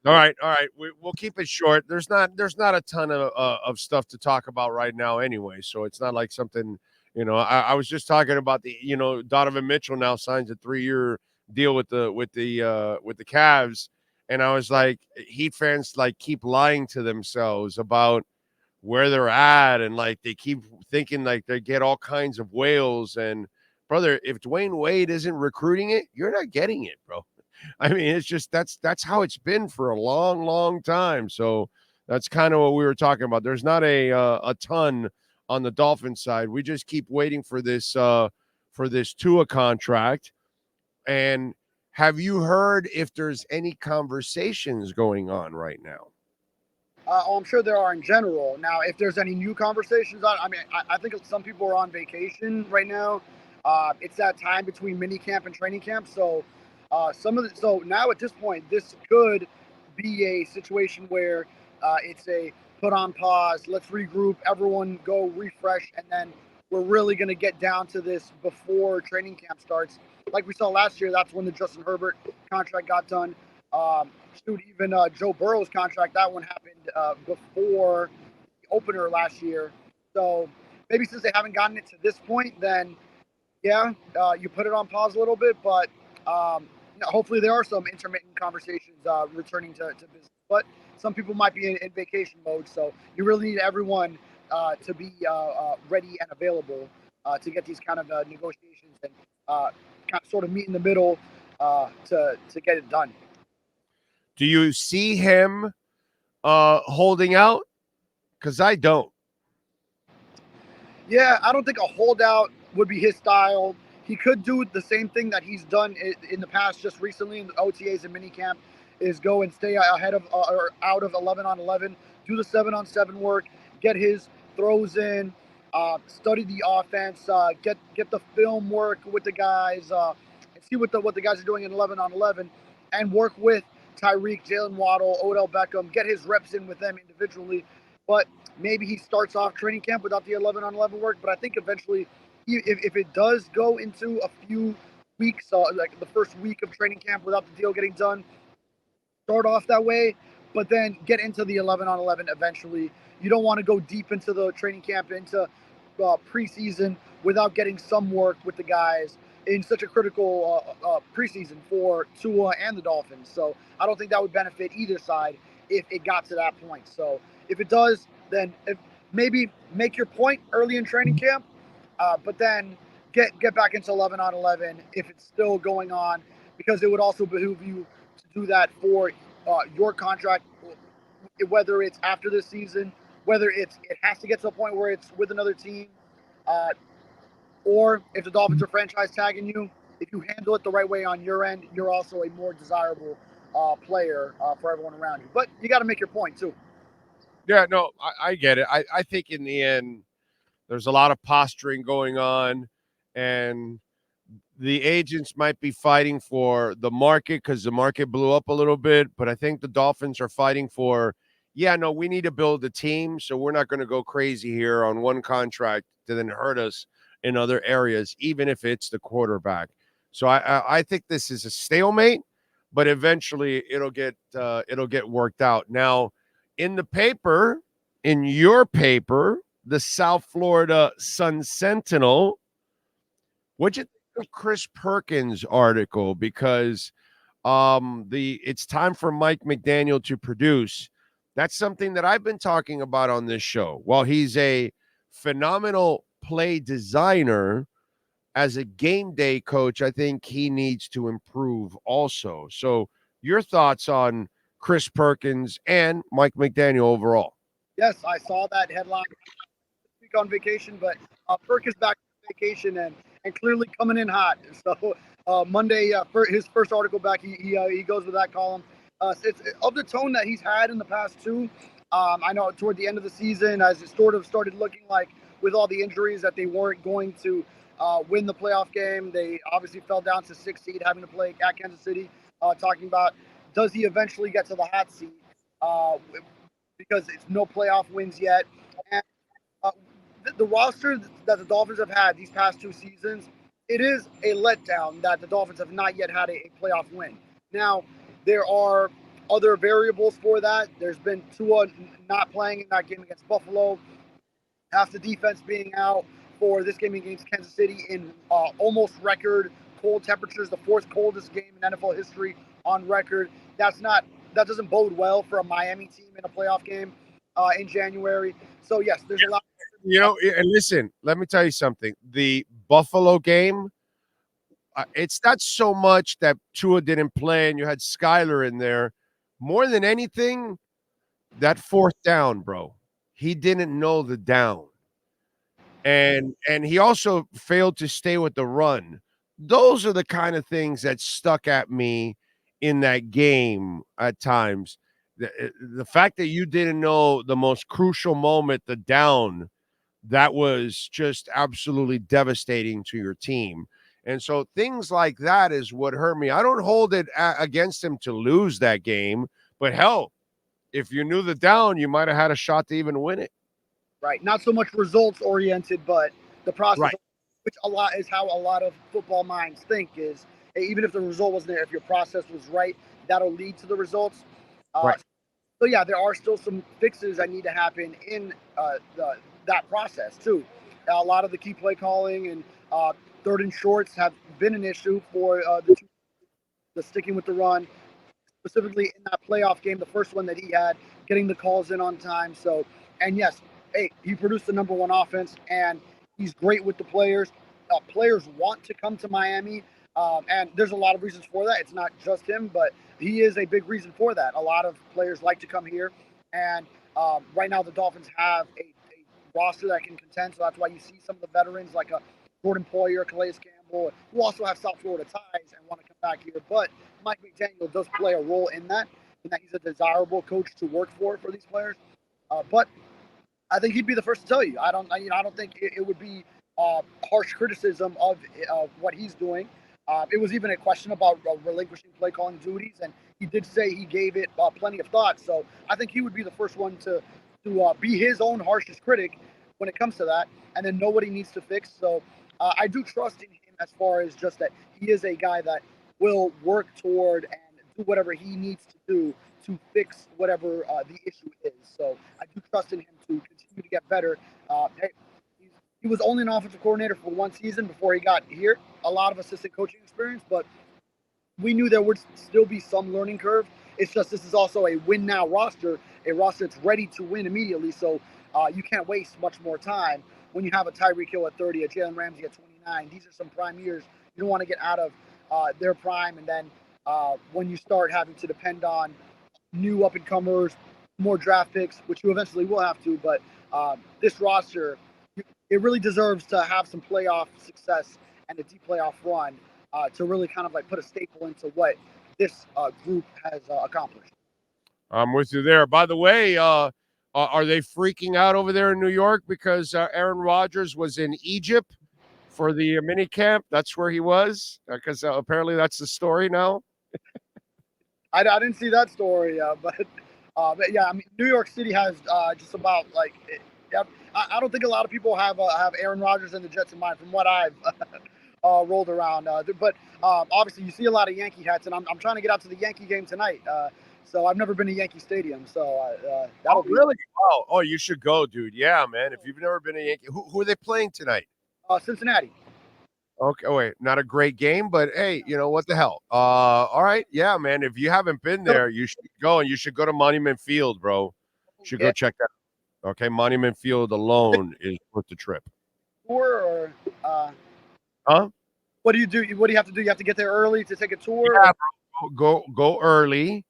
All right. We'll keep it short. There's not a ton of stuff to talk about right now, anyway. So it's not like something. I was just talking about Donovan Mitchell now signs a 3-year deal with the Cavs, and I was like, Heat fans like keep lying to themselves about where they're at, and like they keep thinking like they get all kinds of whales. And brother, if Dwayne Wade isn't recruiting it, you're not getting it, bro. I mean, it's just that's how it's been for a long, long time. So that's kind of what we were talking about. There's not a ton on the Dolphins side. We just keep waiting for this Tua contract. And have you heard if there's any conversations going on right now? I'm sure there are in general. Now, if there's any new conversations, I think some people are on vacation right now. It's that time between mini camp and training camp, so so now at this point, this could be a situation where it's a put on pause, let's regroup, everyone go refresh, and then we're really going to get down to this before training camp starts. Like we saw last year, that's when the Justin Herbert contract got done. Even Joe Burrow's contract, that one happened before the opener last year. So maybe since they haven't gotten it to this point, then yeah, you put it on pause a little bit. But hopefully there are some intermittent conversations returning to business. But some people might be in vacation mode, so you really need everyone to be ready and available to get these kind of negotiations and kind of sort of meet in the middle to get it done. Do you see him holding out? Because I don't. Yeah, I don't think a holdout would be his style. He could do the same thing that he's done in the past, just recently in the OTAs and minicamp, is go and stay ahead of or out of 11 on 11, do the 7-on-7 work, get his throws in, study the offense, get the film work with the guys, and see what the guys are doing in 11 on 11, and work with Tyreek, Jalen Waddle, Odell Beckham, get his reps in with them individually. But maybe he starts off training camp without the 11 on 11 work. But I think eventually, if it does go into a few weeks, like the first week of training camp without the deal getting done, start off that way, but then get into the 11 on 11 eventually. You don't want to go deep into the training camp, into preseason without getting some work with the guys in such a critical preseason for Tua and the Dolphins. So I don't think that would benefit either side if it got to that point. So if it does, then maybe make your point early in training camp, but then get back into 11 on 11 if it's still going on, because it would also behoove you to do that for your contract, whether it's after this season, whether it has to get to a point where it's with another team, uh, or if the Dolphins are franchise tagging you. If you handle it the right way on your end, you're also a more desirable player for everyone around you. But you got to make your point too. Yeah, no, I get it. I think in the end, there's a lot of posturing going on, and the agents might be fighting for the market because the market blew up a little bit. But I think the Dolphins are fighting for, yeah, no, we need to build a team, so we're not going to go crazy here on one contract to then hurt us in other areas, even if it's the quarterback. So I think this is a stalemate, but eventually it'll get worked out. Now, in the paper, in your paper, the South Florida Sun Sentinel, what'd you think of Chris Perkins' article? Because it's time for Mike McDaniel to produce. That's something that I've been talking about on this show. While he's a phenomenal play designer, as a game day coach, I think he needs to improve also. So your thoughts on Chris Perkins and Mike McDaniel overall? Yes, I saw that headline this week on vacation, but Perk is back on vacation and clearly coming in hot. So Monday, for his first article back, he goes with that column. It's of the tone that he's had in the past two. I know toward the end of the season, as it sort of started looking like with all the injuries that they weren't going to win the playoff game. They obviously fell down to 6th seed, having to play at Kansas City. Talking about, does he eventually get to the hot seat? Because it's no playoff wins yet. And uh, the roster that the Dolphins have had these past two seasons, it is a letdown that the Dolphins have not yet had a playoff win. Now, there are other variables for that. There's been Tua not playing in that game against Buffalo, half the defense being out for this game against Kansas City in almost record cold temperatures, the fourth coldest game in NFL history on record. That doesn't bode well for a Miami team in a playoff game in January. So yes, there's a lot. And listen, let me tell you something. The Buffalo game, it's not so much that Tua didn't play and you had Skyler in there. More than anything, that fourth down, bro. He didn't know the down. And he also failed to stay with the run. Those are the kind of things that stuck at me in that game at times. The fact that you didn't know the most crucial moment, the down, that was just absolutely devastating to your team. And so things like that is what hurt me. I don't hold it against him to lose that game, but hell, if you knew the down, you might have had a shot to even win it. Right. Not so much results oriented, but the process, right. which a lot is how a lot of football minds think is, hey, even if the result wasn't there, if your process was right, that'll lead to the results. Right. So yeah, there are still some fixes that need to happen in that process too. A lot of the key play calling and third and shorts have been an issue for the sticking with the run, specifically in that playoff game, the first one that he had, getting the calls in on time. So, and yes, hey, he produced the number one offense, and he's great with the players. Players want to come to Miami, and there's a lot of reasons for that. It's not just him, but he is a big reason for that. A lot of players like to come here, and right now the Dolphins have a roster that can contend, so that's why you see some of the veterans like Jordan Poyer, Calais Campbell, who also have South Florida ties and want to come back here. But Mike McDaniel does play a role in that he's a desirable coach to work for these players. But I think he'd be the first to tell you. I don't think it would be harsh criticism of what he's doing. It was even a question about relinquishing play calling duties, and he did say he gave it plenty of thought. So I think he would be the first one to be his own harshest critic when it comes to that, and then know what he needs to fix. So I do trust in him as far as just that he is a guy that will work toward and do whatever he needs to do to fix whatever the issue is. So I do trust in him to continue to get better. He was only an offensive coordinator for one season before he got here. A lot of assistant coaching experience, but we knew there would still be some learning curve. It's just this is also a win now roster, a roster that's ready to win immediately. So you can't waste much more time when you have a Tyreek Hill at 30, a Jalen Ramsey at 29. These are some prime years. You don't want to get out of their prime, and then when you start having to depend on new up-and-comers, more draft picks, which you eventually will have to, but this roster, it really deserves to have some playoff success and a deep playoff run to really kind of like put a staple into what this group has accomplished. I'm with you there. By the way, are they freaking out over there in New York because Aaron Rodgers was in Egypt for the mini camp? That's where he was, because apparently that's the story now. I didn't see that story, but yeah, I mean, New York City has just about like. I don't think a lot of people have Aaron Rodgers and the Jets in mind, from what I've rolled around. But obviously, you see a lot of Yankee hats, and I'm trying to get out to the Yankee game tonight. So I've never been to Yankee Stadium, so that'll be really. Oh, you should go, dude. Yeah, man. If you've never been to Yankee, who are they playing tonight? Cincinnati. Okay, wait, not a great game, but hey, you know what the hell? All right, yeah, man. If you haven't been there, you should go, and you should go to Monument Field, bro. You should go check that out. Okay, Monument Field alone is worth the trip. Tour or huh? What do you do? What do you have to do? You have to get there early to take a tour. Yeah, go early,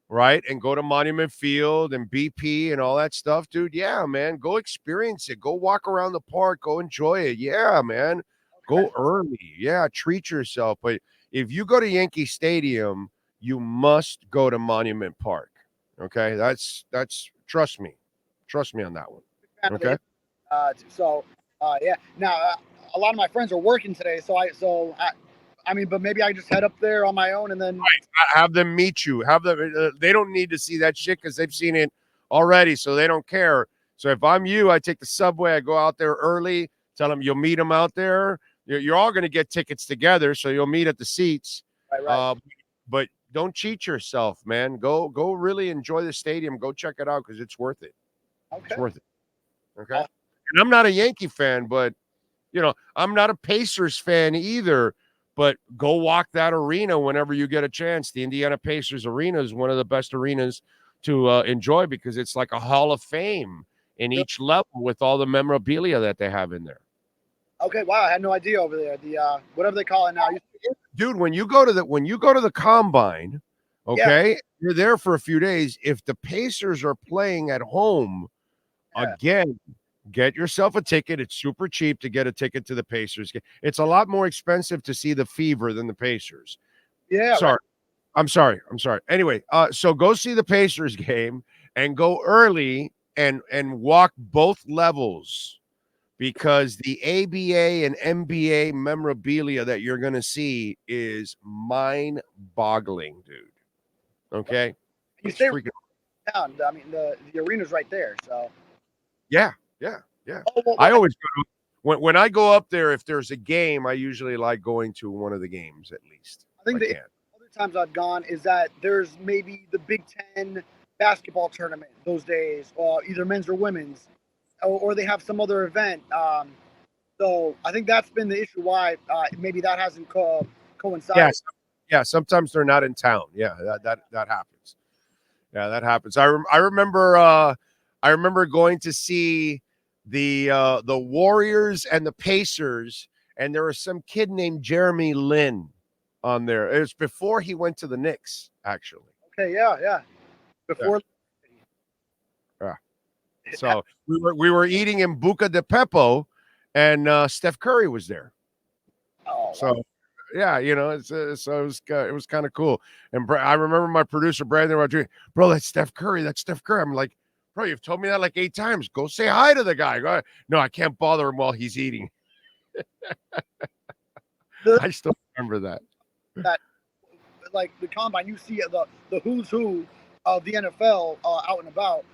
right, and go to Monument Field and BP and all that stuff, dude. Yeah, man, go experience it. Go walk around the park. Go enjoy it. Yeah, man. Go early. Yeah, treat yourself. But if you go to Yankee Stadium, you must go to Monument Park. Okay, that's trust me on that one. Okay. Yeah. Now a lot of my friends are working today, I mean, but maybe I just head up there on my own and then have them meet you. Have them. They don't need to see that shit because they've seen it already, so they don't care. So if I'm you, I take the subway. I go out there early. Tell them you'll meet them out there. You're all going to get tickets together, so you'll meet at the seats. Right. But don't cheat yourself, man. Go really enjoy the stadium. Go check it out because it's worth it. Okay. It's worth it. Okay. And I'm not a Yankee fan, but I'm not a Pacers fan either. But go walk that arena whenever you get a chance. The Indiana Pacers arena is one of the best arenas to enjoy because it's like a Hall of Fame in each level with all the memorabilia that they have in there. Okay, wow, I had no idea over there. The whatever they call it now. Dude, when you go to the combine, okay, you're there for a few days. If the Pacers are playing at home again, get yourself a ticket. It's super cheap to get a ticket to the Pacers. It's a lot more expensive to see the Fever than the Pacers. Yeah. Sorry. Right. I'm sorry. Anyway, so go see the Pacers game and go early and walk both levels because the ABA and NBA memorabilia that you're going to see is mind-boggling, dude. Okay? You stay down. I mean, the arena's right there, so. Yeah. Oh, well, I always go to, when I go up there, if there's a game, I usually like going to one of the games at least. I think the other times I've gone is that there's maybe the Big Ten basketball tournament those days, either men's or women's, or they have some other event. So I think that's been the issue why maybe that hasn't coincided. Yeah, sometimes they're not in town. Yeah, that happens. Yeah, that happens. I remember going to see the Warriors and the Pacers, and there was some kid named Jeremy Lin on there. It was before he went to the Knicks, actually. Okay, yeah. Before. Yeah. So we were eating in Buca de Beppo, and Steph Curry was there. Oh. So. Yeah, so it was kind of cool. And I remember my producer Brandon Rodriguez, bro, that's Steph Curry. I'm like, bro, you've told me that like 8 times. Go say hi to the guy. No, I can't bother him while he's eating. I still remember that. Like the combine, you see the who's who of the NFL out and about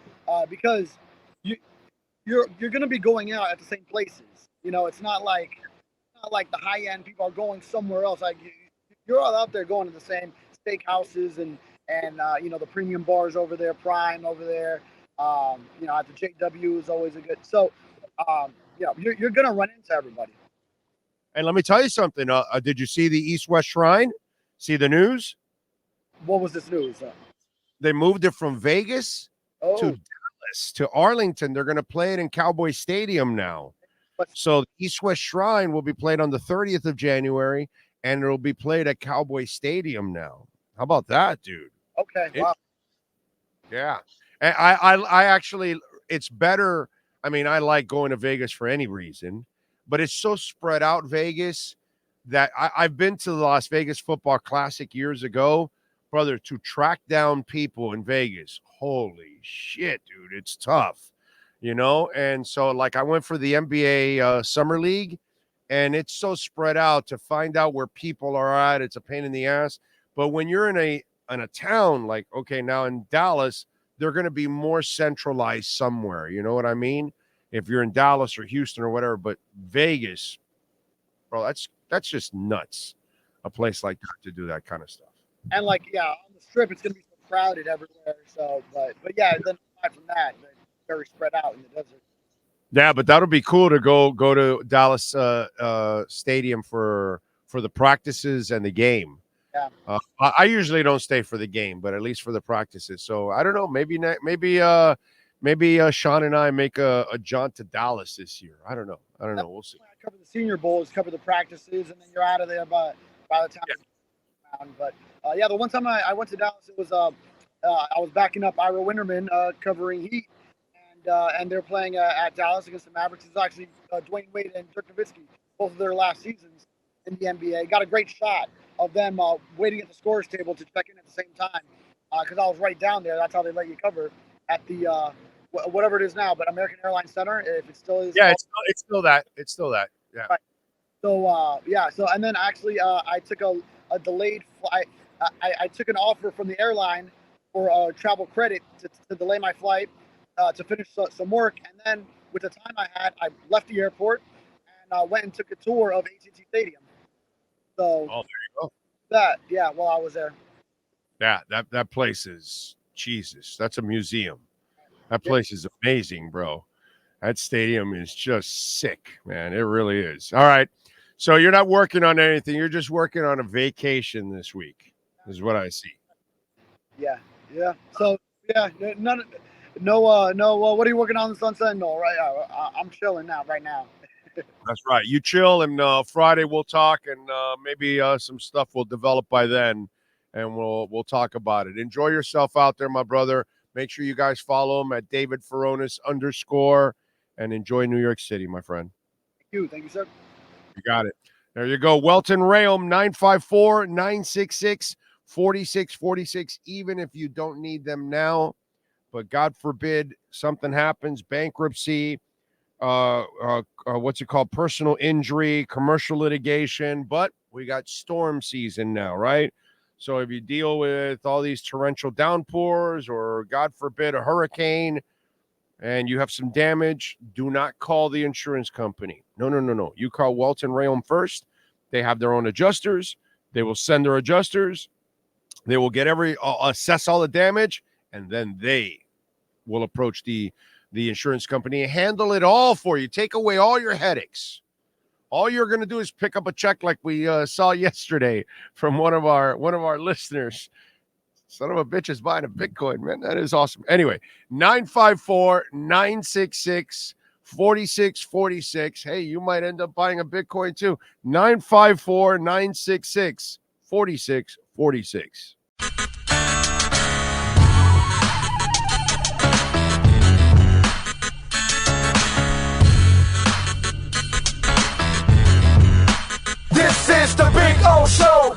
because you're going to be going out at the same places. It's not like the high end people are going somewhere else. Like you're all out there going to the same steakhouses and the premium bars over there, Prime over there. At the JW is always a good. So you're going to run into everybody. And let me tell you something. Did you see the East-West Shrine? See the news? What was this news? They moved it from Vegas to Dallas to Arlington. They're going to play it in Cowboy Stadium now. So the East-West Shrine will be played on the 30th of January, and it'll be played at Cowboy Stadium now. How about that, dude? Okay, wow. Yeah. And I actually, it's better. I mean, I like going to Vegas for any reason, but it's so spread out, Vegas, that I've been to the Las Vegas Football Classic years ago, brother, to track down people in Vegas. Holy shit, dude. It's tough. And so like I went for the NBA Summer League, and it's so spread out to find out where people are at. It's a pain in the ass. But when you're in a town like, okay, now in Dallas, they're going to be more centralized somewhere. You know what I mean? If you're in Dallas or Houston or whatever, but Vegas, bro, that's just nuts. A place like that to do that kind of stuff. And on the strip, it's going to be so crowded everywhere. So, but yeah, then aside from that, very spread out in the desert. Yeah, but that'll be cool to go to Dallas Stadium for the practices and the game. Yeah. I usually don't stay for the game, but at least for the practices. So I don't know. Maybe Sean and I make a jaunt to Dallas this year. I don't know. We'll see. I cover the Senior Bowls, cover the practices, and then you're out of there by the time. Yeah. But the one time I went to Dallas, it was I was backing up Ira Winterman covering Heat. And they're playing at Dallas against the Mavericks. It's actually Dwayne Wade and Dirk Nowitzki, both of their last seasons in the NBA. Got a great shot of them waiting at the scorer's table to check in at the same time because I was right down there. That's how they let you cover at the whatever it is now, but American Airlines Center, if it still is. Yeah, it's still that. It's still that. Yeah. Right. So So and then actually, I took a delayed flight. I took an offer from the airline for travel credit to delay my flight. To finish some work, and then with the time I had, I left the airport and went and took a tour of AT&T Stadium. So, there you go. while I was there. That place is Jesus. That's a museum. That place is amazing, bro. That stadium is just sick, man. It really is. All right. So you're not working on anything. You're just working on a vacation this week, is what I see. Yeah. So yeah, no. What are you working on the Sunset? No, right? I'm chilling now, right now. That's right. You chill, and Friday we'll talk, and maybe some stuff will develop by then, and we'll talk about it. Enjoy yourself out there, my brother. Make sure you guys follow him at David Furones _, and enjoy New York City, my friend. Thank you, sir. You got it. There you go. Welt Rheaume 954-966-4646. Even if you don't need them now, but God forbid something happens, bankruptcy, what's it called? Personal injury, commercial litigation, but we got storm season now, right? So if you deal with all these torrential downpours or God forbid a hurricane and you have some damage, do not call the insurance company. No. You call Welt Rheaume first. They have their own adjusters. They will send their adjusters. They will get assess all the damage, and then they will approach the insurance company and handle it all for you. Take away all your headaches. All you're going to do is pick up a check like we saw yesterday from one of our listeners. Son of a bitch is buying a Bitcoin, man. That is awesome. Anyway, 954-966-4646. Hey, you might end up buying a Bitcoin too. 954-966-4646. This is the Big O Show.